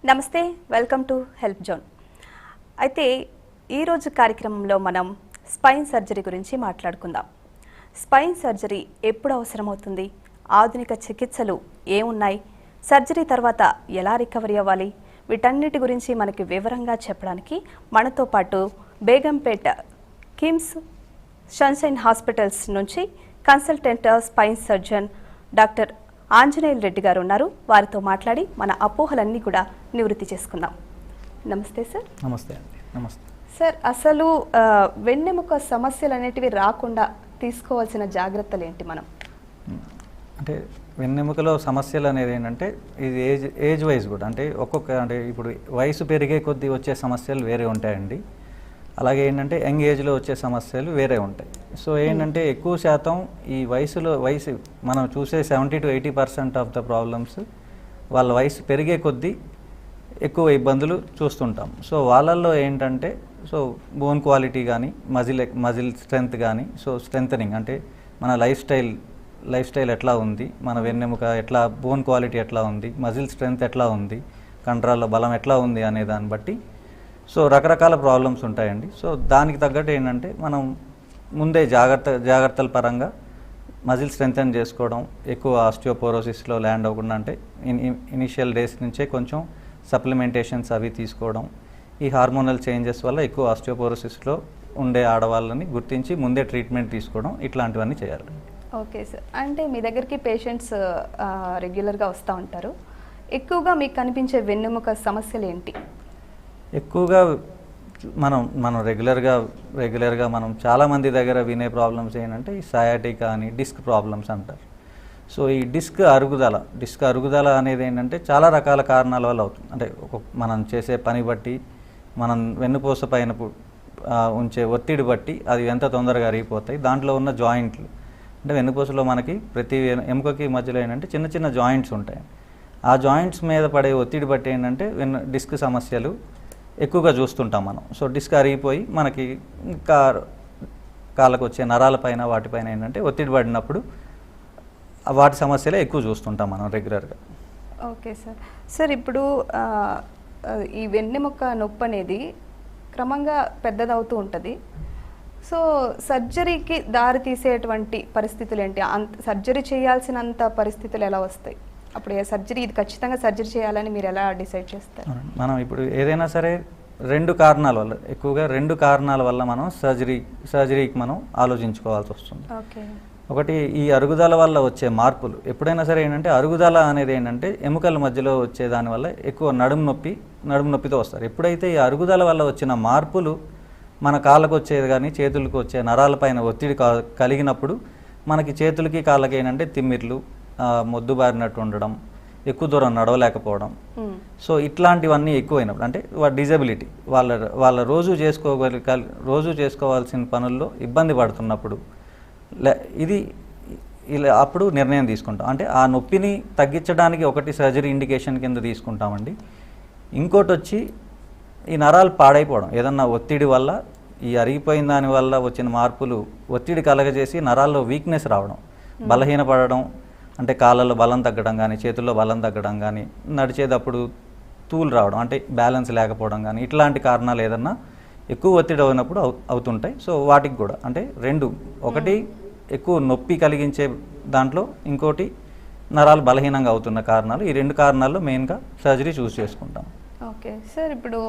నమస్తే, welcome to help zone. అయితే ఈరోజు కార్యక్రమంలో మనం స్పైన్ సర్జరీ గురించి మాట్లాడుకుందాం. స్పైన్ సర్జరీ ఎప్పుడు అవసరమవుతుంది, ఆధునిక చికిత్సలు ఏమున్నాయి, సర్జరీ తర్వాత ఎలా రికవరీ అవ్వాలి, వీటన్నిటి గురించి మనకి వివరంగా చెప్పడానికి మనతో పాటు బేగంపేట కిమ్స్ సన్షైన్ హాస్పిటల్స్ నుంచి consultant spine surgeon doctor Anjaneyulu Reddy గారు ఉన్నారు. వారితో మాట్లాడి మన అపోహలన్నీ కూడా నివృత్తి చేసుకుందాం. నమస్తే సార్. నమస్తే అండి. నమస్తే సార్. అసలు వెన్నెముక సమస్యలు అనేటివి రాకుండా తీసుకోవాల్సిన జాగ్రత్తలు ఏంటి? మనం అంటే వెన్నెముకలో సమస్యలు అనేది ఏంటంటే ఇది ఏజ్ వైజ్ కూడా అంటే అంటే ఇప్పుడు వయసు పెరిగే కొద్దీ వచ్చే సమస్యలు వేరే ఉంటాయండి. అలాగే ఏంటంటే యంగ్ ఏజ్లో వచ్చే సమస్యలు వేరే ఉంటాయి. సో ఏంటంటే ఎక్కువ శాతం ఈ వయసు మనం చూసే 70 to 80% ఆఫ్ ద ప్రాబ్లమ్స్ వాళ్ళ వయసు పెరిగే కొద్దీ ఎక్కువ ఇబ్బందులు చూస్తుంటాం. సో వాళ్ళల్లో ఏంటంటే బోన్ క్వాలిటీ కానీ మజిల్ స్ట్రెంగ్త్ కానీ స్ట్రెంథనింగ్ అంటే మన లైఫ్ స్టైల్ ఎట్లా ఉంది, మన వెన్నెముక ఎట్లా, బోన్ క్వాలిటీ ఎట్లా ఉంది, మజిల్ స్ట్రెంగ్త్ ఎట్లా ఉంది, కండరాల బలం ఎట్లా ఉంది అనే దాన్ని బట్టి రకరకాల ప్రాబ్లమ్స్ ఉంటాయండి. దానికి తగ్గట్టు ఏంటంటే మనం ముందే జాగ్రత్తల పరంగా మజిల్ స్ట్రెంథన్ చేసుకోవడం, ఎక్కువ ఆస్టియోపోరోసిస్లో ల్యాండ్ అవ్వకుండా అంటే ఇనిషియల్ డేస్ నుంచే కొంచెం సప్లిమెంటేషన్స్ అవి తీసుకోవడం, ఈ హార్మోనల్ చేంజెస్ వల్ల ఎక్కువ ఆస్టియోపోరోసిస్లో ఉండే ఆడవాళ్ళని గుర్తించి ముందే ట్రీట్మెంట్ తీసుకోవడం, ఇట్లాంటివన్నీ చేయాలి. Okay sir. అంటే మీ దగ్గరికి పేషెంట్స్ రెగ్యులర్గా వస్తూ ఉంటారు. ఎక్కువగా మీకు కనిపించే వెన్నెముక సమస్యలు ఏంటి? ఎక్కువగా మనం రెగ్యులర్గా మనం చాలామంది దగ్గర వినే ప్రాబ్లమ్స్ ఏంటంటే ఈ సయాటికా అని డిస్క్ ప్రాబ్లమ్స్ అంటారు. సో ఈ డిస్క్ అరుగుదల అనేది ఏంటంటే చాలా రకాల కారణాల వల్ల అవుతుంది. అంటే మనం చేసే పని బట్టి, మనం వెన్నుపూస పైన ఉంచే ఒత్తిడి బట్టి అది ఎంత తొందరగా అరిగిపోతాయి. దాంట్లో ఉన్న జాయింట్లు అంటే వెన్నుపూసలో మనకి ప్రతి ఎముకకి మధ్యలో ఏంటంటే చిన్న చిన్న జాయింట్స్ ఉంటాయి. ఆ జాయింట్స్ మీద పడే ఒత్తిడి బట్టి ఏంటంటే డిస్క్ సమస్యలు ఎక్కువగా చూస్తుంటాం మనం. సో డిస్క్ అరిగిపోయి మనకి కాళ్ళకు వచ్చే నరాలపైన వాటిపైన ఏంటంటే ఒత్తిడి పడినప్పుడు వాటి సమస్యలే ఎక్కువ చూస్తుంటాం మనం రెగ్యులర్గా. Okay sir. సార్, ఇప్పుడు ఈ వెన్నెముక నొప్పి అనేది క్రమంగా పెద్దదవుతూ ఉంటుంది. సో సర్జరీకి దారి తీసేటువంటి పరిస్థితులు ఏంటి? సర్జరీ చేయాల్సినంత పరిస్థితులు ఎలా వస్తాయి? అప్పుడు ఇది ఖచ్చితంగా సర్జరీ చేయాలని మీరు ఎలా డిసైడ్ చేస్తారు? మనం ఇప్పుడు ఏదైనా సరే ఎక్కువగా రెండు కారణాల వల్ల మనం సర్జరీకి మనం ఆలోచించుకోవాల్సి వస్తుంది. ఒకటి ఈ అరుగుదల వల్ల వచ్చే మార్పులు. ఎప్పుడైనా సరే ఏంటంటే అరుగుదల అనేది ఏంటంటే ఎముకల మధ్యలో వచ్చే దానివల్ల ఎక్కువ నడుము నొప్పితో వస్తారు. ఎప్పుడైతే ఈ అరుగుదల వల్ల వచ్చిన మార్పులు మన కాళ్ళకు వచ్చేది కానీ చేతులకు వచ్చే నరాలపైన ఒత్తిడి కలిగినప్పుడు మనకి చేతులకి కాళ్ళకి ఏంటంటే తిమ్మిర్లు, మొద్దుబారినట్టు ఉండడం, ఎక్కువ దూరం నడవలేకపోవడం. సో ఇట్లాంటివన్నీ ఎక్కువైనప్పుడు అంటే డిజబిలిటీ వాళ్ళ రోజు చేసుకోవాల్సిన పనుల్లో ఇబ్బంది పడుతున్నప్పుడు అప్పుడు నిర్ణయం తీసుకుంటాం. అంటే ఆ నొప్పిని తగ్గించడానికి ఒకటి సర్జరీ ఇండికేషన్ కింద తీసుకుంటామండి. ఇంకోటి వచ్చి ఈ నరాలు పాడైపోవడం, ఏదన్నా ఒత్తిడి వల్ల ఈ అరిగిపోయిన దాని వల్ల వచ్చిన మార్పులు ఒత్తిడి కలగజేసి నరాల్లో వీక్నెస్ రావడం, బలహీనపడడం, అంటే కాళ్ళలో బలం తగ్గడం కానీ, చేతుల్లో బలం తగ్గడం కానీ, నడిచేటప్పుడు తూలు రావడం అంటే బ్యాలెన్స్ లేకపోవడం కానీ, ఇట్లాంటి కారణాలు ఏదన్నా ఎక్కువ ఒత్తిడి అయినప్పుడు అవుతుంటాయి. సో వాటికి కూడా అంటే ఒకటి ఎక్కువ నొప్పి కలిగించే దాంట్లో, ఇంకోటి నరాలు బలహీనంగా అవుతున్న కారణాలు. ఈ రెండు కారణాల్లో మెయిన్గా సర్జరీ చూస్ చేసుకుంటాం. Okay sir. ఇప్పుడు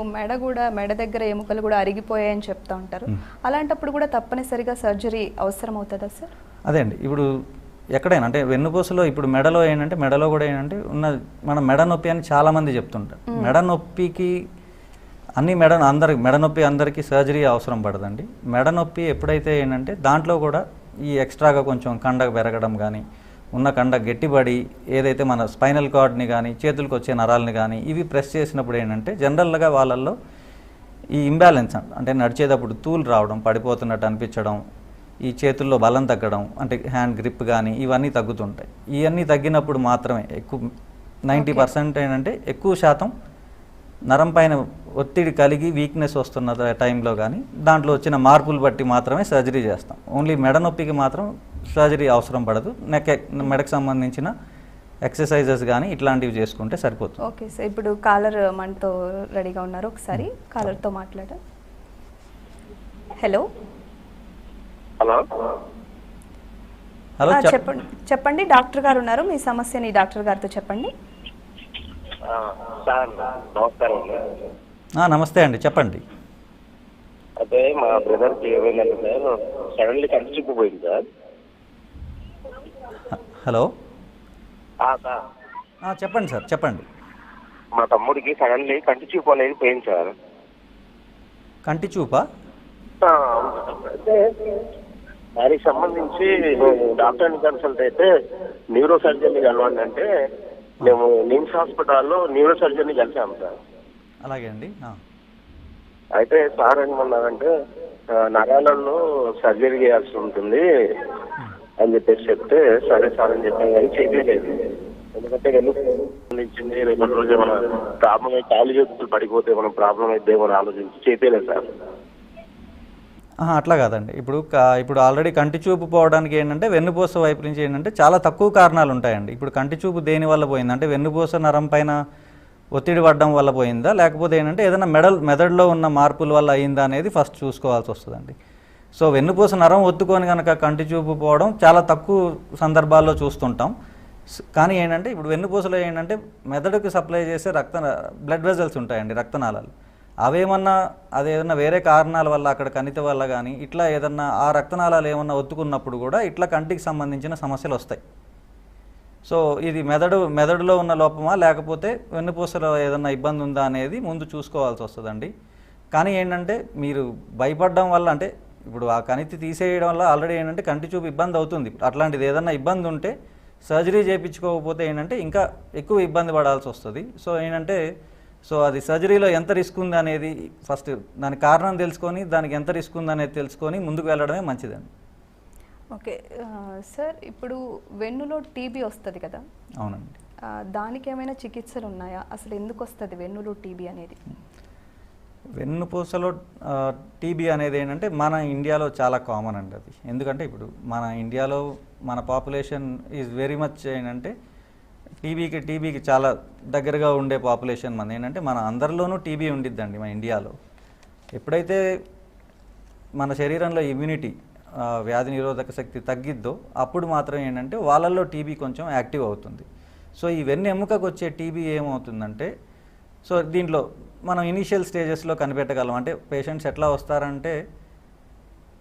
మెడ దగ్గర ఎముకలు కూడా అరిగిపోయాయని చెప్తా ఉంటారు. అలాంటప్పుడు కూడా తప్పనిసరిగా సర్జరీ అవసరం అవుతుందా సార్? అదే అండి. ఇప్పుడు ఎక్కడైనా అంటే వెన్నుపూసలో ఇప్పుడు మెడలో కూడా ఏంటంటే మనం మెడ నొప్పి అని చాలామంది చెప్తుంటారు. మెడ నొప్పికి మెడ నొప్పి అందరికీ సర్జరీ అవసరం పడదండి. మెడ నొప్పి ఎప్పుడైతే ఏంటంటే దాంట్లో కూడా ఈ ఎక్స్ట్రాగా కొంచెం కండ పెరగడం కానీ, ఉన్న కండ గట్టిపడి ఏదైతే మన స్పైనల్ కార్డ్ని కానీ, చేతులకు వచ్చే నరాలని కానీ ఇవి ప్రెస్ చేసినప్పుడు ఏంటంటే జనరల్గా వాళ్ళల్లో ఈ ఇంబ్యాలెన్స్ అంటే నడిచేటప్పుడు తూలు రావడం, పడిపోతున్నట్టు అనిపించడం, ఈ చేతుల్లో బలం తగ్గడం అంటే హ్యాండ్ గ్రిప్ కానీ ఇవన్నీ తగ్గుతుంటాయి. ఇవన్నీ తగ్గినప్పుడు మాత్రమే 90% ఏంటంటే ఎక్కువ శాతం నరం పైన ఒత్తిడి కలిగి వీక్నెస్ వస్తున్న టైంలో కానీ దాంట్లో వచ్చిన మార్పులు బట్టి మాత్రమే సర్జరీ చేస్తాం. ఓన్లీ మెడ నొప్పికి మాత్రం సర్జరీ అవసరం పడదు. మెడకు సంబంధించిన ఎక్సర్సైజెస్ కానీ ఇట్లాంటివి చేసుకుంటే సరిపోతుంది. ఓకే సార్, ఇప్పుడు కాలర్ మనతో రెడీగా ఉన్నారు, ఒకసారి కాలర్తో మాట్లాడ. హలో హలో హలో చెప్పండి చెప్పండి, డాక్టర్ గారు ఉన్నారు, మీ సమస్యని డాక్టర్ గారితో చెప్పండి. సార్ నమస్కారం అండి. నమస్తే అండి, చెప్పండి. అదే మా బ్రదర్కి ఏమైందంటే సార్ సడన్లీ కంటి చూపు పోయింది సార్. హలో సార్ చెప్పండి సార్, చెప్పండి. మా తమ్ముడికి సడన్లీ కంటి చూపు అనేది పోయింది సార్. కంటి చూపా? అయితే దానికి సంబంధించి డాక్టర్ని కన్సల్ట్ అయితే న్యూరో సర్జన్ని కలవండి అంటే మేము నిమ్స్ హాస్పిటల్లో న్యూరో సర్జన్ని కలిసాము సార్. అలాగే అండి. అయితే సార్ ఏమన్నారంటే నరాలలో సర్జరీ చేయాల్సి ఉంటుంది అని చెప్పేసి చెప్తే సరే సార్ అని చెప్పాను, కానీ చేయలేదు. ఎందుకంటే సంబంధించింది రేపటి రోజు ఏమైనా ప్రాబ్లం అయితే కాలు చేతులు పడిపోతే ఏమైనా ప్రాబ్లం అయితే ఏమైనా ఆలోచించి చేయలేదు సార్. అట్లా కాదండి. ఇప్పుడు ఆల్రెడీ కంటి చూపు పోవడానికి ఏంటంటే వెన్నుపూస వైపు నుంచి ఏంటంటే చాలా తక్కువ కారణాలు ఉంటాయండి. ఇప్పుడు కంటి చూపు దేని వల్ల పోయిందంటే వెన్నుపూస నరం పైన ఒత్తిడి పడడం వల్ల పోయిందా, లేకపోతే ఏంటంటే ఏదైనా మెదడులో ఉన్న మార్పుల వల్ల అయిందా అనేది ఫస్ట్ చూసుకోవాల్సి వస్తుందండి. సో వెన్నుపూస నరం ఒత్తుకొని కనుక కంటి చూపు పోవడం చాలా తక్కువ సందర్భాల్లో చూస్తుంటాం. కానీ ఏంటంటే ఇప్పుడు వెన్నుపూసలో ఏంటంటే మెదడుకు సప్లై చేసే బ్లడ్ వెజల్స్ ఉంటాయండి, రక్తనాళాలు. అవేమన్నా అదేదన్నా వేరే కారణాల వల్ల అక్కడ కణితి వల్ల కానీ ఇట్లా ఏదన్నా ఆ రక్తనాళాలు ఏమన్నా ఒత్తుకున్నప్పుడు కూడా ఇట్లా కంటికి సంబంధించిన సమస్యలు వస్తాయి. సో ఇది మెదడులో ఉన్న లోపమా లేకపోతే వెన్నుపూసలో ఏదన్నా ఇబ్బంది ఉందా అనేది ముందు చూసుకోవాల్సి వస్తుందండి. కానీ ఏంటంటే మీరు భయపడడం వల్ల అంటే ఇప్పుడు ఆ కణితి తీసేయడం వల్ల ఆల్రెడీ ఏంటంటే కంటి చూపు ఇబ్బంది అవుతుంది. అట్లాంటిది ఏదన్నా ఇబ్బంది ఉంటే సర్జరీ చేయించుకోకపోతే ఏంటంటే ఇంకా ఎక్కువ ఇబ్బంది పడాల్సి వస్తుంది. సో ఏంటంటే అది సర్జరీలో ఎంత రిస్క్ ఉంది అనేది ఫస్ట్ దాని కారణం తెలుసుకొని దానికి ఎంత రిస్క్ ఉంది అనేది తెలుసుకొని ముందుకు వెళ్ళడమే మంచిదండి. ఓకే సార్, ఇప్పుడు వెన్నులో టీబీ వస్తుంది కదా? అవునండి. దానికి ఏమైనా చికిత్సలు ఉన్నాయా? అసలు ఎందుకు వస్తుంది వెన్నులో టీబీ అనేది? వెన్నుపూసలో టీబీ అనేది ఏంటంటే మన ఇండియాలో చాలా కామన్ అండి అది. ఎందుకంటే ఇప్పుడు మన ఇండియాలో మన పాపులేషన్ ఈజ్ వెరీ మచ్ ఏంటంటే టీబీకి చాలా దగ్గరగా ఉండే పాపులేషన్ మంది. ఏంటంటే మన అందరిలోనూ టీబీ ఉండిద్దండి మన ఇండియాలో. ఎప్పుడైతే మన శరీరంలో ఇమ్యూనిటీ వ్యాధి నిరోధక శక్తి తగ్గిద్దో అప్పుడు మాత్రం ఏంటంటే వాళ్ళల్లో టీబీ కొంచెం యాక్టివ్ అవుతుంది. సో ఈ వెన్నెముకకు వచ్చే టీబీ ఏమవుతుందంటే దీంట్లో మనం ఇనీషియల్ స్టేజెస్లో కనిపెట్టగలం. అంటే పేషెంట్స్ ఎట్లా వస్తారంటే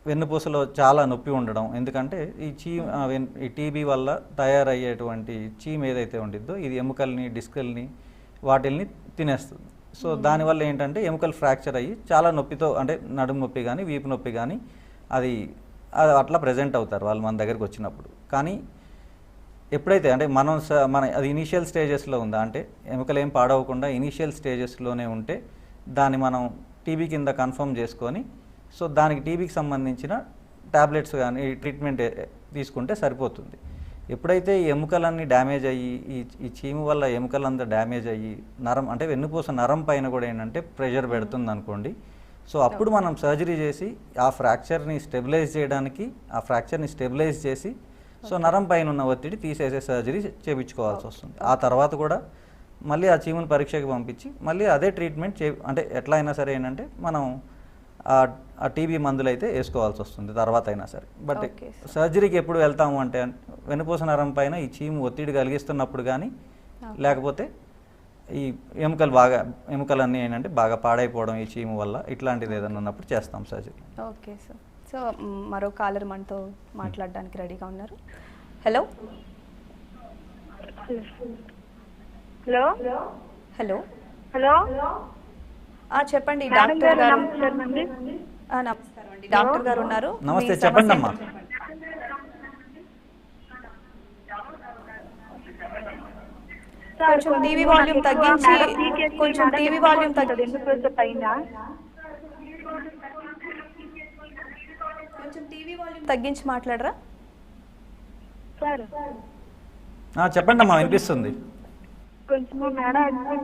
వెన్నుపూసలో చాలా నొప్పి ఉండడం, ఎందుకంటే ఈ టీబీ వల్ల తయారయ్యేటువంటి చీమ్ ఏదైతే ఉండిద్దో ఇది ఎముకల్ని డిస్కల్ని వాటిల్ని తినేస్తుంది. సో దానివల్ల ఏంటంటే ఎముకలు ఫ్రాక్చర్ అయ్యి చాలా నొప్పితో అంటే నడుము నొప్పి కానీ వీపు నొప్పి కానీ అది అట్లా ప్రజెంట్ అవుతారు వాళ్ళు మన దగ్గరికి వచ్చినప్పుడు. కానీ ఎప్పుడైతే అంటే మన అది ఇనీషియల్ స్టేజెస్లో ఉందా అంటే ఎముకలు ఏం పాడవకుండా ఇనీషియల్ స్టేజెస్లోనే ఉంటే దాన్ని మనం టీబీ కింద కన్ఫర్మ్ చేసుకొని సో దానికి టీబీకి సంబంధించిన ట్యాబ్లెట్స్ కానీ ట్రీట్మెంట్ తీసుకుంటే సరిపోతుంది. ఎప్పుడైతే ఈ ఎముకలన్నీ డ్యామేజ్ అయ్యి ఈ చీము వల్ల ఎముకలంతా డ్యామేజ్ అయ్యి నరం అంటే వెన్నుపూస నరం పైన కూడా ఏంటంటే ప్రెషర్ పెడుతుంది అనుకోండి. సో అప్పుడు మనం సర్జరీ చేసి ఆ ఫ్రాక్చర్ని స్టెబిలైజ్ చేయడానికి ఆ ఫ్రాక్చర్ని స్టెబిలైజ్ చేసి సో నరం పైన ఉన్న ఒత్తిడి తీసేసే సర్జరీ చేయించుకోవాల్సి వస్తుంది. ఆ తర్వాత కూడా మళ్ళీ ఆ చీముని పరీక్షకి పంపించి మళ్ళీ అదే ట్రీట్మెంట్ అంటే ఎట్లా అయినా సరే ఏంటంటే మనం ఆ టీబీ మందులు అయితే వేసుకోవాల్సి వస్తుంది తర్వాత అయినా సరే. బట్ సర్జరీకి ఎప్పుడు వెళ్తాము అంటే వెన్నుపూస నరం పైన ఈ చీము ఒత్తిడి కలిగిస్తున్నప్పుడు కానీ లేకపోతే ఈ ఎముకలన్నీ ఏంటంటే బాగా పాడైపోవడం ఈ చీము వల్ల ఇట్లాంటిది ఏదైనా ఉన్నప్పుడు చేస్తాం సర్జరీ. Okay sir. సో మరో కాలర్ మనతో మాట్లాడడానికి రెడీగా ఉన్నారు. హలో హలో హలో హలో చెప్పండి డాక్టర్ గారు. నమస్కారం అండి, డాక్టర్ గారు ఉన్నారు. నమస్తే, చెప్పండి అమ్మా. కొంచెం టీవీ వాల్యూమ్ తగ్గించి తగ్గించి మాట్లాడరా? చెప్పండి అమ్మా, వినిపిస్తుంది. కొంచెం మెడ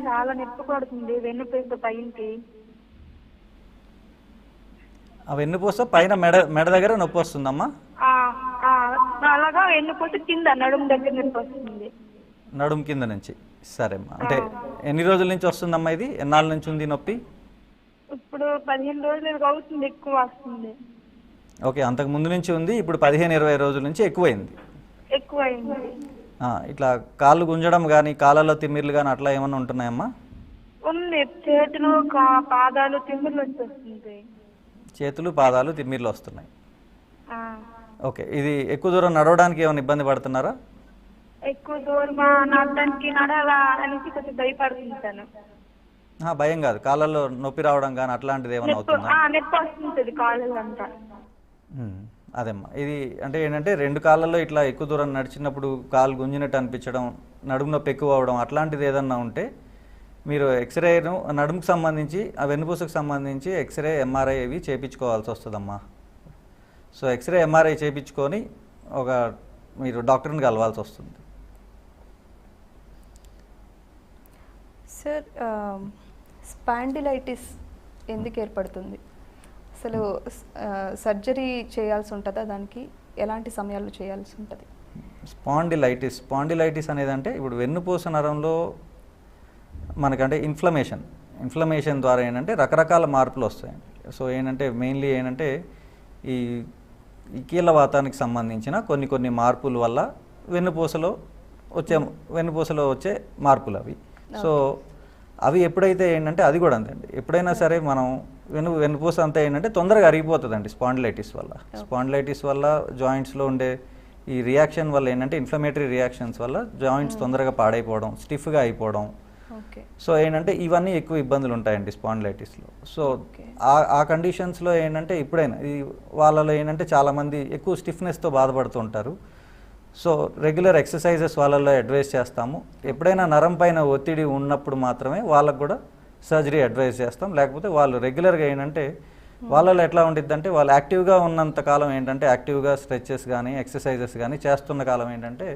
చాలా నొప్పి పడుతుంది వెన్నుపూస పైకి. ఆ వెన్నుపూస పైన మెడ దగ్గర నొప్పి వస్తుందమ్మా? అలాగా వెన్నుపూస కింద నడుము దగ్గర నొప్పి వస్తుంది. నడుము కింద నుంచి. సరే అమ్మా, అంటే ఎన్ని రోజుల నుంచి వస్తుందమ్మా ఇది? ఎన్నాళ్ళ నుంచి ఉంది నొప్పి? ఇప్పుడు 15 రోజులు అవుతుంది, ఎక్కువ వస్తుంది. ఓకే, అంతకు ముందు నుంచి ఉంది, ఇప్పుడు 15-20 రోజుల నుంచి ఎక్కువైంది. ఎక్కువ అయింది. ఇట్లా కాళ్ళు గుంజడం కానీ కాళ్ళలో తిమ్మిర్లు కానీ అట్లా ఏమన్నా ఉంటున్నాయమ్మా? ఉంది, చేతులు పాదాలు తిమ్మిర్లు వచ్చేస్తుంది. చేతులు పాదాలు తిమ్మిర్లు వస్తున్నాయి. ఆ, ఓకే, ఇది ఎక్కువ దూరం నడవడానికి ఏమైనా ఇబ్బంది పడుతున్నారా? ఎక్కువ దూరం నడడానికి నడాలా అనేసి కొంచెం భయపడుతుంటాను. భయం కాదు, కాళ్ళలో నొప్పి రావడం కానీ అట్లాంటిది ఏమైనా అవుతుందా? నొప్పి వస్తుంటది కాళ్ళంతా. అదేమ్మా, ఇది అంటే ఏంటంటే 2 కాళ్ళల్లో ఇట్లా ఎక్కువ దూరం నడిచినప్పుడు కాలు గుంజినట్టు అనిపించడం, నడుము నొప్పి ఎక్కువ అవడం అట్లాంటిది ఏదన్నా ఉంటే మీరు ఎక్స్రేను నడుముకు సంబంధించి ఆ వెన్నుపూసకు సంబంధించి ఎక్స్రే ఎంఆర్ఐ ఇవి చేయించుకోవాల్సి వస్తుందమ్మా. సో ఎక్స్రే ఎంఆర్ఐ చేయించుకొని మీరు డాక్టర్ని కలవాల్సి వస్తుంది. సార్, స్పాండిలైటిస్ ఎందుకు ఏర్పడుతుంది? అసలు సర్జరీ చేయాల్సి ఉంటుందా? దానికి ఎలాంటి సమయాల్లో చేయాల్సి ఉంటుంది? స్పాండిలైటిస్ అనేది అంటే ఇప్పుడు వెన్నుపూస నరంలో మనకంటే ఇన్ఫ్లమేషన్ ద్వారా ఏంటంటే రకరకాల మార్పులు వస్తాయండి. సో ఏంటంటే మెయిన్లీ ఏంటంటే ఈ కీళ్ళవాతానికి సంబంధించిన కొన్ని మార్పుల వల్ల వెన్నుపూసలో వచ్చే మార్పులు అవి. సో అవి ఎప్పుడైతే ఏంటంటే అది కూడా అంతే, ఎప్పుడైనా సరే మనం వెన్నుపూస అంతా ఏంటంటే తొందరగా అరిగిపోతుందండి స్పాండిలైటిస్ వల్ల జాయింట్స్లో ఉండే ఈ రియాక్షన్ వల్ల ఏంటంటే ఇన్ఫ్లమేటరీ రియాక్షన్స్ వల్ల జాయింట్స్ తొందరగా పాడైపోవడం, స్టిఫ్గా అయిపోవడం. సో ఏంటంటే ఇవన్నీ ఎక్కువ ఇబ్బందులు ఉంటాయండి స్పాండిలైటిస్లో. సో ఆ కండిషన్స్లో ఏంటంటే ఎప్పుడైనా వాళ్ళలో ఏంటంటే చాలామంది ఎక్కువ స్టిఫ్నెస్తో బాధపడుతుంటారు. సో రెగ్యులర్ ఎక్సర్సైజెస్ వాళ్ళలో అడ్వైస్ చేస్తాము. ఎప్పుడైనా నరం పైన ఒత్తిడి ఉన్నప్పుడు మాత్రమే వాళ్ళకు కూడా సర్జరీ అడ్వైస్ చేస్తాం. లేకపోతే వాళ్ళు రెగ్యులర్గా ఏంటంటే వాళ్ళలో ఎట్లా ఉండిద్దంటే వాళ్ళు యాక్టివ్గా ఉన్నంత కాలం ఏంటంటే యాక్టివ్గా స్ట్రెచెస్ కానీ ఎక్సర్సైజెస్ కానీ చేస్తున్న కాలం ఏంటంటే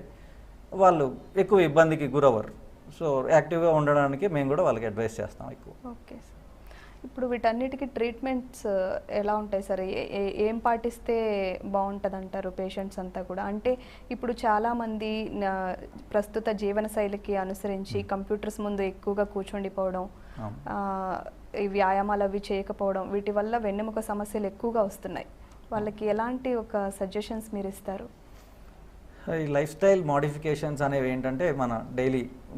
వాళ్ళు ఎక్కువ ఇబ్బందికి గురవ్వరు. సో యాక్టివ్గా ఉండడానికి మేము కూడా వాళ్ళకి అడ్వైస్ చేస్తాం ఎక్కువ. ఓకే సార్, ఇప్పుడు వీటన్నిటికీ ట్రీట్మెంట్స్ ఎలా ఉంటాయి సార్? ఏం పాటిస్తే బాగుంటుంది అంటారు పేషెంట్స్ అంతా కూడా? అంటే ఇప్పుడు చాలామంది ప్రస్తుత జీవనశైలికి అనుసరించి కంప్యూటర్స్ ముందు ఎక్కువగా కూర్చోండిపోవడం, ఈ వ్యాయామాలు అవి చేయకపోవడం, వీటి వల్ల వెన్నెముక సమస్యలు ఎక్కువగా వస్తున్నాయి. వాళ్ళకి ఎలాంటి ఒక సజెషన్స్ మీరు ఇస్తారు? ఈ లైఫ్ స్టైల్ మోడిఫికేషన్స్ అనేవి ఏంటంటే మన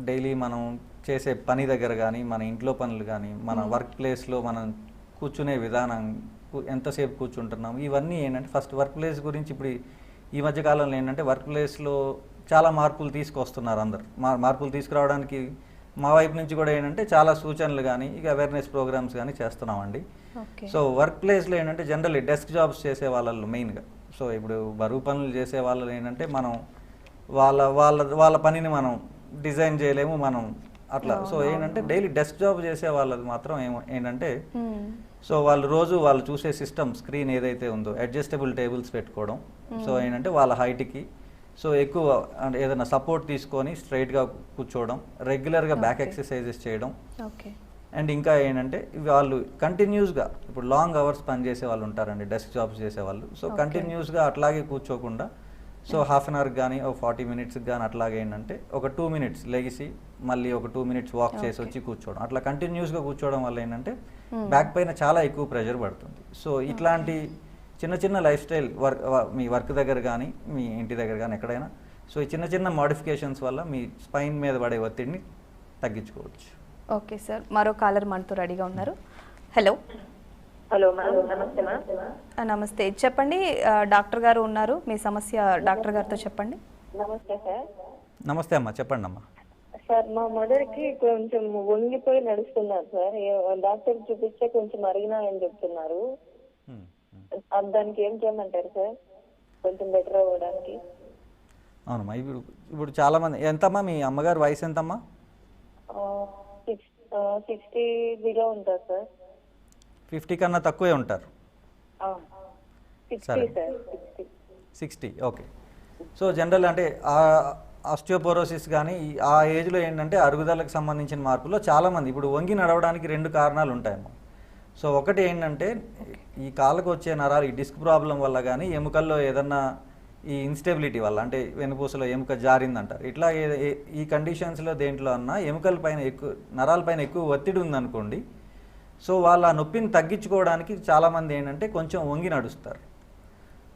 డైలీ మనం చేసే పని దగ్గర కానీ మన ఇంట్లో పనులు కానీ మన వర్క్ ప్లేస్లో మనం కూర్చునే విధానం, ఎంతసేపు కూర్చుంటున్నాం, ఇవన్నీ ఏంటంటే ఫస్ట్ వర్క్ ప్లేస్ గురించి ఇప్పుడు ఈ మధ్యకాలంలో ఏంటంటే వర్క్ ప్లేస్లో చాలా మార్పులు తీసుకొస్తున్నారు అందరు. మార్పులు తీసుకురావడానికి మా వైపు నుంచి కూడా ఏంటంటే చాలా సూచనలు కానీ ఇక అవేర్నెస్ ప్రోగ్రామ్స్ కానీ చేస్తున్నామండి. సో వర్క్ ప్లేస్లో ఏంటంటే జనరల్లీ డెస్క్ జాబ్స్ చేసే వాళ్ళలో మెయిన్గా, సో ఇప్పుడు బరువు పనులు చేసే వాళ్ళు ఏంటంటే మనం వాళ్ళ పనిని మనం డిజైన్ చేయలేము మనం అట్లా. సో ఏంటంటే డైలీ డెస్క్ జాబ్ చేసే వాళ్ళది మాత్రం ఏంటంటే సో వాళ్ళు చూసే సిస్టమ్ స్క్రీన్ ఏదైతే ఉందో అడ్జస్టబుల్ టేబుల్స్ పెట్టుకోవడం. సో ఏంటంటే వాళ్ళ హైట్కి సో ఎక్కువ అంటే ఏదైనా సపోర్ట్ తీసుకొని స్ట్రైట్గా కూర్చోవడం, రెగ్యులర్గా బ్యాక్ ఎక్సర్సైజెస్ చేయడం. అండ్ ఇంకా ఏంటంటే వాళ్ళు కంటిన్యూస్గా ఇప్పుడు లాంగ్ అవర్స్ పనిచేసే వాళ్ళు ఉంటారండి డెస్క్ జాబ్స్ చేసేవాళ్ళు. సో కంటిన్యూస్గా అట్లాగే కూర్చోకుండా సో హాఫ్ అన్ అవర్ కానీ ఒక 40 మినిట్స్కి కానీ అట్లాగే ఏంటంటే ఒక 2 మినిట్స్ లెగిసి మళ్ళీ ఒక 2 మినిట్స్ వాక్ చేసి వచ్చి కూర్చోవడం, అట్లా కంటిన్యూస్గా కూర్చోవడం వల్ల ఏంటంటే బ్యాక్ పైన చాలా ఎక్కువ ప్రెషర్ పడుతుంది. సో ఇట్లాంటి చిన్న లైఫ్ స్టైల్ మీ వర్క్ దగ్గర కానీ మీ ఇంటి దగ్గర కానీ ఎక్కడైనా సో ఈ చిన్న మోడిఫికేషన్స్ వల్ల మీ స్పైన్ మీద పడే ఒత్తిడిని తగ్గించుకోవచ్చు. ఓకే సార్, మరో కాలర్ మనతో రెడీగా ఉన్నారు. హలో మేడం, నమస్తే మ్యామ్. నమస్తే, చెప్పండి. డాక్టర్ గారు ఉన్నారు, మీ సమస్య డాక్టర్ గారితో చెప్పండి. నమస్తే సార్. నమస్తే అమ్మా, చెప్పండి అమ్మా. సార్ మా మదర్కి కొంచెం వంగిపోయి నడుస్తున్నారు సార్. డాక్టర్ చూపిస్తే కొంచెం అరిగినాయని చెప్తున్నారు. దానికి ఏం చేయమంటారు సార్ కొంచెం బెటర్ అవ్వడానికి? అవునమ్మా, ఇప్పుడు చాలా మంది. ఎంతమ్మా మీ అమ్మగారు వయసు ఎంతమ్మా? 60 ఉంటారు సార్. 50 కన్నా తక్కువే ఉంటారు. 60 ఓకే. సో జనరల్ అంటే ఆస్టియోపోరోసిస్ కానీ ఆ ఏజ్లో ఏంటంటే అరుగుదలకు సంబంధించిన మార్పుల్లో చాలామంది ఇప్పుడు వంగి నడవడానికి 2 కారణాలు ఉంటాయమ్మా. సో ఒకటి ఏంటంటే ఈ కాళ్ళకు వచ్చే నరాలు ఈ డిస్క్ ప్రాబ్లం వల్ల కానీ ఎముకల్లో ఏదన్నా ఈ ఇన్స్టెబిలిటీ వల్ల, అంటే వెన్నుపూసలో ఎముక జారిందంటారు. ఇట్లా ఈ కండిషన్స్లో దేంట్లో అన్నా ఎముకల పైన ఎక్కువ, నరాలపైన ఎక్కువ ఒత్తిడి ఉందనుకోండి, సో వాళ్ళు ఆ నొప్పిని తగ్గించుకోవడానికి చాలామంది ఏంటంటే కొంచెం వంగి నడుస్తారు.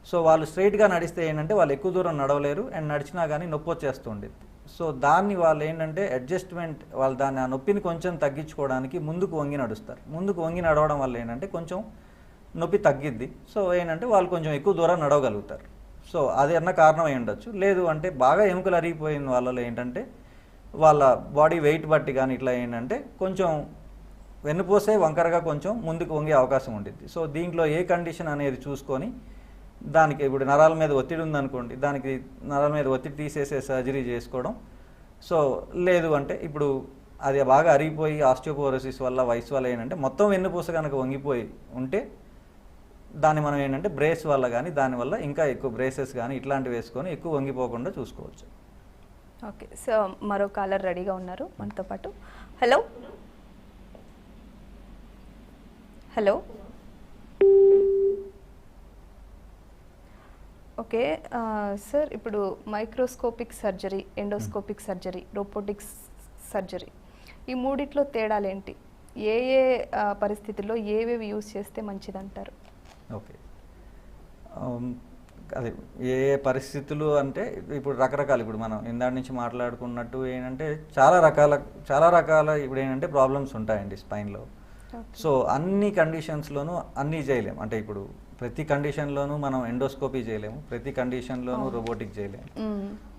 సో వాళ్ళు స్ట్రైట్గా నడిస్తే ఏంటంటే వాళ్ళు ఎక్కువ దూరం నడవలేరు, అండ్ నడిచినా కానీ నొప్పి వచ్చేస్తూ ఉండేది. సో దాన్ని వాళ్ళు ఏంటంటే అడ్జస్ట్మెంట్, వాళ్ళు దాన్ని ఆ నొప్పిని కొంచెం తగ్గించుకోవడానికి ముందుకు వంగి నడుస్తారు. ముందుకు వంగి నడవడం వల్ల ఏంటంటే కొంచెం నొప్పి తగ్గిద్ది. సో ఏంటంటే వాళ్ళు కొంచెం ఎక్కువ దూరం నడవగలుగుతారు. సో అది అన్న కారణం అయి ఉండొచ్చు. లేదు అంటే బాగా ఎముకలు అరిగిపోయిన వాళ్ళలో ఏంటంటే వాళ్ళ బాడీ వెయిట్ బట్టి కానీ ఇట్లా ఏంటంటే కొంచెం వెన్నుపూసే వంకరగా కొంచెం ముందుకు వంగే అవకాశం ఉంటుంది. సో దీంట్లో ఏ కండిషన్ అనేది చూసుకొని దానికి, ఇప్పుడు నరాల మీద ఒత్తిడి ఉందనుకోండి, దానికి నరాల మీద ఒత్తిడి తీసేసే సర్జరీ చేసుకోవడం. సో లేదు అంటే ఇప్పుడు అది బాగా అరిగిపోయి ఆస్టియోపోరోసిస్ వల్ల, వయసు వల్ల ఏంటంటే మొత్తం వెన్నుపూస కనుక వంగిపోయి ఉంటే దాన్ని మనం ఏంటంటే బ్రేస్ వల్ల కానీ, దానివల్ల ఇంకా ఎక్కువ బ్రేసెస్ కానీ ఇట్లాంటివి వేసుకొని ఎక్కువ వంగిపోకుండా చూసుకోవచ్చు. ఓకే, సో మరో కాలర్ రెడీగా ఉన్నారు మనతో పాటు. హలో హలో ఓకే సార్, ఇప్పుడు microscopic surgery, endoscopic surgery, robotics surgery, ఈ మూడిట్లో తేడాలేంటి? ఏ ఏ పరిస్థితుల్లో ఏవేవి యూజ్ చేస్తే మంచిదంటారు? ఓకే, అదే ఏ ఏ పరిస్థితులు అంటే ఇప్పుడు రకరకాలు, ఇప్పుడు మనం ఇందాక నుంచి మాట్లాడుకున్నట్టు ఏంటంటే చాలా రకాల ఇప్పుడు ఏంటంటే ప్రాబ్లమ్స్ ఉంటాయండి స్పైన్లో. సో అన్ని కండిషన్స్లోనూ అన్నీ చేయలేము. అంటే ఇప్పుడు ప్రతి కండిషన్లోనూ మనం ఎండోస్కోపీ చేయలేము, ప్రతి కండిషన్లోనూ రోబోటిక్ చేయలేము.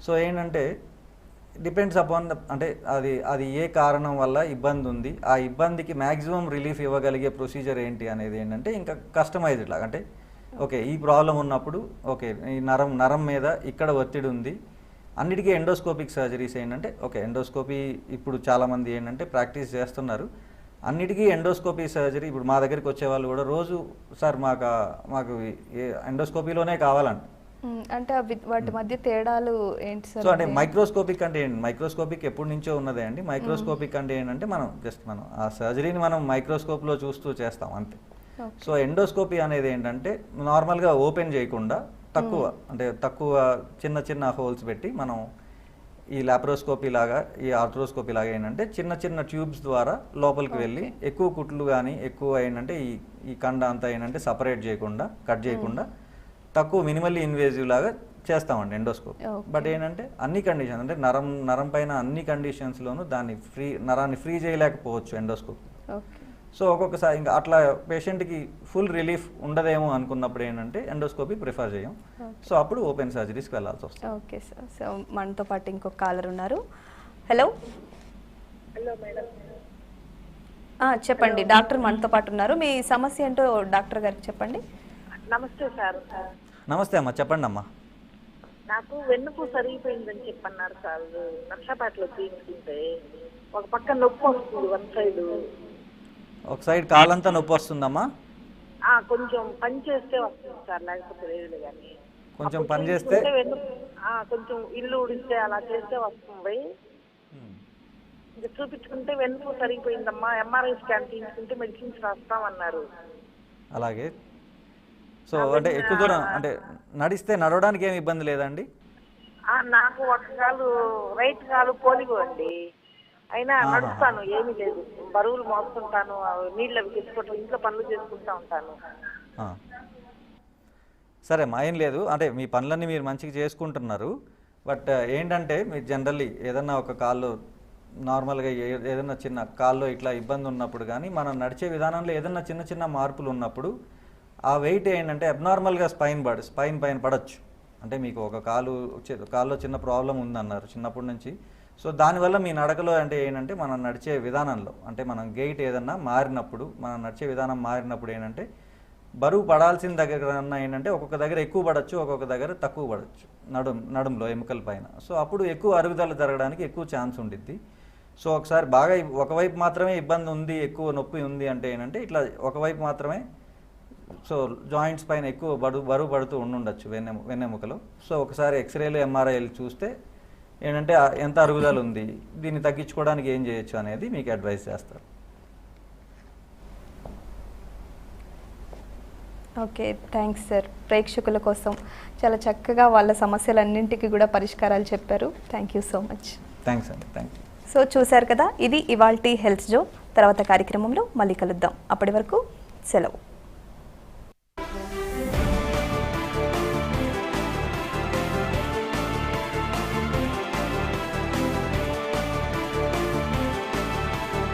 సో ఏంటంటే డిపెండ్స్ అపాన్ అంటే అది ఏ కారణం వల్ల ఇబ్బంది ఉంది, ఆ ఇబ్బందికి మ్యాక్సిమం రిలీఫ్ ఇవ్వగలిగే ప్రొసీజర్ ఏంటి అనేది ఏంటంటే ఇంకా కస్టమైజ్డ్ లాగా. అంటే ఓకే ఈ ప్రాబ్లం ఉన్నప్పుడు ఓకే ఈ నరం మీద ఇక్కడ ఒత్తిడి ఉంది, అన్నిటికీ ఎండోస్కోపిక్ సర్జరీస్ ఏంటంటే ఓకే ఎండోస్కోపీ ఇప్పుడు చాలామంది ఏంటంటే ప్రాక్టీస్ చేస్తున్నారు. అన్నిటికీ ఎండోస్కోపీ సర్జరీ ఇప్పుడు మా దగ్గరికి వచ్చే వాళ్ళు కూడా రోజు సార్ మాకు ఎండోస్కోపీలోనే కావాలంట. అంటే వాటి మధ్య తేడాలు ఏంటి సార్? సో అంటే మైక్రోస్కోపిక్ అంటే ఏంటి? మైక్రోస్కోపిక్ ఎప్పటి నుంచో ఉన్నదే అండి. మైక్రోస్కోపిక్ అంటే ఏంటంటే మనం ఆ సర్జరీని మనం మైక్రోస్కోప్లో చూస్తూ చేస్తాం అంతే. సో ఎండోస్కోపీ అనేది ఏంటంటే నార్మల్గా ఓపెన్ చేయకుండా తక్కువ చిన్న చిన్న హోల్స్ పెట్టి మనం ఈ లాప్రోస్కోపీ లాగా, ఈ ఆర్థ్రోస్కోపీ లాగా ఏంటంటే చిన్న చిన్న ట్యూబ్స్ ద్వారా లోపలికి వెళ్ళి ఎక్కువ కుట్లు కానీ ఎక్కువ ఏంటంటే ఈ కండ అంతా ఏంటంటే సపరేట్ చేయకుండా, కట్ చేయకుండా తక్కువ మినిమల్లీ ఇన్వేజివ్ లాగా చేస్తామండి ఎండోస్కోపీ. బట్ ఏంటంటే అన్ని కండిషన్స్ అంటే నరం పైన అన్ని కండిషన్స్లోనూ నరాన్ని ఫ్రీ చేయలేకపోవచ్చు ఎండోస్కోపీ. సో ఒక్కొక్కసారి ఇంకా అట్లా పేషెంట్కి ఫుల్ రిలీఫ్ ఉండదేమో అనుకున్నప్పుడు ఏంటంటే ఎండోస్కోపీ ప్రిఫర్ చేయం. సో అప్పుడు ఓపెన్ సర్జరీస్కి వెళ్ళాల్సి వస్తుంది. ఓకే సార్, సో మనతో పాటు ఇంకొక కాలర్ ఉన్నారు. Hello hello madam. చెప్పండి, డాక్టర్ మనతో పాటు ఉన్నారు. మీ సమస్య ఏంటో డాక్టర్ గారికి చెప్పండి. నమస్తే సార్. నమస్తే అమ్మా, చెప్పండి అమ్మా. నాకు వెన్నుపూస సరిగిపోయిందని చెప్పన్నారు సార్. నర్సాపేటలో తీసుకుంటే ఒక పక్క నొప్పి వస్తుంది, వన్ సైడ్. ఒక సైడ్ కాలంతా నొప్పి వస్తుందమ్మా? కొంచెం పని చేస్తే వస్తుంది సార్, లేకపోతే లేదు. కానీ కొంచెం పని చేస్తే, కొంచెం ఇల్లు ఉడిస్తే అలా చేస్తే వస్తుంది. ఇంకా చూపించుకుంటే వెన్నుపూస సరిగిపోయిందమ్మా, ఎంఆర్ఐ స్కాన్ తీసుకుంటే మెడిసిన్స్ రాస్తామన్నారు. అలాగే. సో అంటే ఎక్కువ దూరం అంటే నడిస్తే నడవడానికి ఏమి ఇబ్బంది లేదండి? నాకు ఒక కాలు రైట్ కాలు పోలిగో అండి, అయినా నడుస్తాను, ఏమీ లేదు. బరువులు మోస్తుంటాను, నీళ్ళు అవి తెచ్చుకోవటం, ఇంట్లో పనులు చేసుకుంటా ఉంటాను. సరే అమ్మా, ఏం లేదు. అంటే మీ పనులన్నీ మీరు మంచిగా చేసుకుంటున్నారు. బట్ ఏంటంటే మీరు జనరల్లీ ఏదన్నా ఒక కాల్లో నార్మల్గా ఏదైనా చిన్న కాల్లో ఇట్లా ఇబ్బంది ఉన్నప్పుడు కానీ మనం నడిచే విధానంలో ఏదైనా చిన్న చిన్న మార్పులు ఉన్నప్పుడు ఆ వెయిట్ ఏంటంటే అబ్నార్మల్గా స్పైన్ పైన పడవచ్చు. అంటే మీకు ఒక కాల్లో చిన్న ప్రాబ్లం ఉందన్నారు చిన్నప్పటి నుంచి. సో దానివల్ల మీ నడకలో అంటే ఏంటంటే మనం నడిచే విధానంలో అంటే మనం గెయిట్ ఏదన్నా మారినప్పుడు, మనం నడిచే విధానం మారినప్పుడు ఏంటంటే బరువు పడాల్సిన దగ్గర ఏంటంటే ఒక్కొక్క దగ్గర ఎక్కువ పడవచ్చు, ఒక్కొక్క దగ్గర తక్కువ పడవచ్చు నడుంలో ఎముకల పైన. సో అప్పుడు ఎక్కువ అరుగుదల జరగడానికి ఎక్కువ ఛాన్స్ ఉండిద్ది. సో ఒకసారి బాగా ఒకవైపు మాత్రమే ఇబ్బంది ఉంది, ఎక్కువ నొప్పి ఉంది అంటే ఏంటంటే ఇట్లా ఒకవైపు మాత్రమే, సో జాయింట్స్ పైన ఎక్కువ బరువు పడుతూ ఉండొచ్చు వెన్నెముకలో. సో ఒకసారి ఎక్స్రేలు, ఎంఆర్ఐలు చూస్తే ఏంటంటే ఎంత అరుగుదల ఉంది, దీన్ని తగ్గించుకోవడానికి ఏం చేయొచ్చు అనేది మీకు అడ్వైస్ చేస్తారు. Okay, thanks sir. ప్రేక్షకుల కోసం చాలా చక్కగా వాళ్ళ సమస్యలన్నింటికి కూడా పరిష్కారాలు చెప్పారు. Thank you so much. Thanks అండి, థ్యాంక్ యూ. సో చూశారు కదా, ఇది ఇవాల్టి హెల్త్ జో. తర్వాత కార్యక్రమంలో మళ్ళీ కలుద్దాం. అప్పటి వరకు సెలవు.